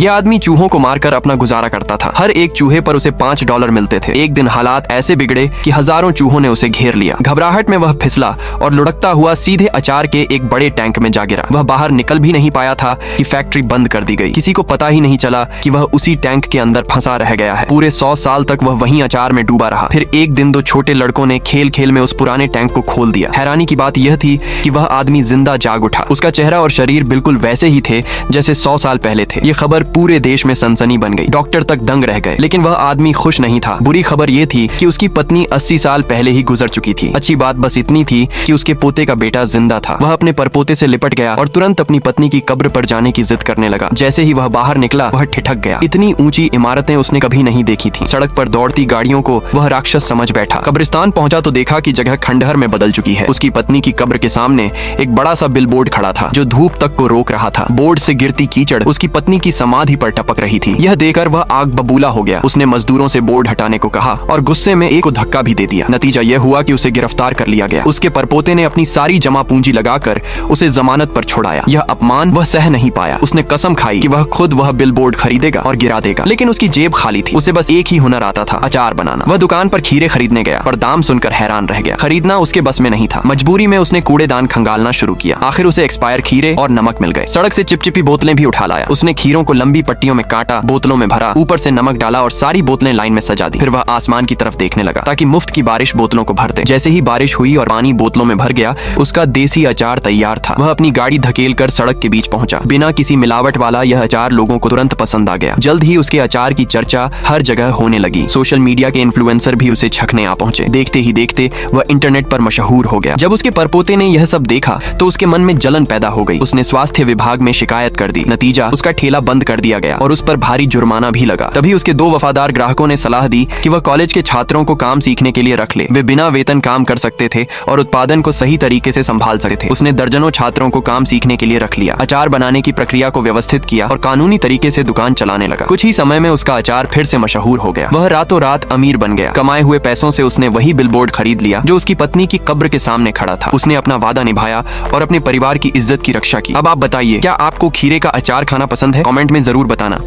यह आदमी चूहों को मारकर अपना गुजारा करता था। हर एक चूहे पर उसे $5 मिलते थे। एक दिन हालात ऐसे बिगड़े कि हजारों चूहों ने उसे घेर लिया। घबराहट में वह फिसला और लुढ़कता हुआ सीधे अचार के एक बड़े टैंक में जा गिरा। वह बाहर निकल भी नहीं पाया था कि फैक्ट्री बंद कर दी गई। किसी को पता ही नहीं चला कि वह उसी टैंक के अंदर फंसा रह गया है। पूरे 100 साल तक वह वहीं अचार में डूबा रहा। फिर एक दिन 2 छोटे लड़कों ने खेल खेल में उस पुराने टैंक को खोल दिया। हैरानी की बात यह थी कि वह आदमी जिंदा जाग उठा। उसका चेहरा और शरीर बिल्कुल वैसे ही थे जैसे 100 साल पहले थे। ये खबर पूरे देश में सनसनी बन गई। डॉक्टर तक दंग रह गए। लेकिन वह आदमी खुश नहीं था। बुरी खबर यह थी कि उसकी पत्नी 80 साल पहले ही गुजर चुकी थी। अच्छी बात बस इतनी थी कि उसके पोते का बेटा जिंदा था। वह अपने परपोते से लिपट गया और तुरंत अपनी पत्नी की कब्र पर जाने की जिद करने लगा। जैसे ही वह बाहर निकला वह ठिठक गया। इतनी ऊंची इमारतें उसने कभी नहीं देखी थी। सड़क पर दौड़ती गाड़ियों को वह राक्षस समझ बैठा। कब्रिस्तान पहुंचा तो देखा कि जगह खंडहर में बदल चुकी है। उसकी पत्नी की कब्र के सामने एक बड़ा सा बिलबोर्ड खड़ा था जो धूप तक को रोक रहा था। बोर्ड से गिरती कीचड़ उसकी पत्नी की समाधि पर टपक रही थी। यह देखकर वह आग बबूला हो गया। उसने मजदूरों से बोर्ड हटाने को कहा और गुस्से में एक को धक्का भी दे दिया। नतीजा यह हुआ कि उसे गिरफ्तार कर लिया गया। उसके परपोते ने अपनी सारी जमा पूंजी लगाकर उसे जमानत पर छुड़ाया। यह अपमान वह सह नहीं पाया। उसने कसम खाई कि वह खुद वह बिलबोर्ड खरीदेगा और गिरा देगा। लेकिन उसकी जेब खाली थी। उसे बस एक ही हुनर आता था, अचार बनाना। वह दुकान पर खीरे खरीदने गया पर दाम सुनकर हैरान रह गया। खरीदना उसके बस में नहीं था। मजबूरी में उसने कूड़ेदान खंगालना शुरू किया। आखिर उसे एक्सपायर खीरे और नमक मिल गए। सड़क से चिपचिपी बोतलें भी उठा लाया। उसने खीरों को लंबी पट्टियों में काटा, बोतलों में भरा, ऊपर से नमक डाला और सारी बोतलें लाइन में सजा दी। फिर वह आसमान की तरफ देखने लगा ताकि मुफ्त की बारिश बोतलों को भर दे। जैसे ही बारिश हुई और पानी बोतलों में भर गया, उसका देसी अचार तैयार था। वह अपनी गाड़ी धकेलकर सड़क के बीच पहुंचा। बिना किसी मिलावट वाला यह अचार लोगों को तुरंत पसंद आ गया। जल्द ही उसके अचार की चर्चा हर जगह होने लगी। सोशल मीडिया के इन्फ्लुएंसर भी उसे छकने आ पहुंचे। देखते ही देखते वह इंटरनेट पर मशहूर हो गया। जब उसके परपोते ने यह सब देखा तो उसके मन में जलन पैदा हो गई। उसने स्वास्थ्य विभाग में शिकायत कर दी। नतीजा, उसका ठेला बंद कर दिया गया और उस पर भारी जुर्माना भी लगा। तभी उसके 2 वफादार ग्राहकों ने सलाह दी कि वह कॉलेज के छात्रों को काम सीखने के लिए रख ले। वे बिना वेतन काम कर सकते थे और उत्पादन को सही तरीके से संभाल सकते थे। उसने दर्जनों छात्रों को काम सीखने के लिए रख लिया, अचार बनाने की प्रक्रिया को व्यवस्थित किया और कानूनी तरीके से दुकान चलाने लगा। कुछ ही समय में उसका अचार फिर से मशहूर हो गया। वह रातों रात अमीर बन गया। कमाए हुए पैसों से उसने वही बिलबोर्ड खरीद लिया जो उसकी पत्नी की कब्र के सामने खड़ा था। उसने अपना वादा निभाया और अपने परिवार की इज्जत की रक्षा की। अब आप बताइए, क्या आपको खीरे का अचार खाना पसंद है? कमेंट में जरूर बताना।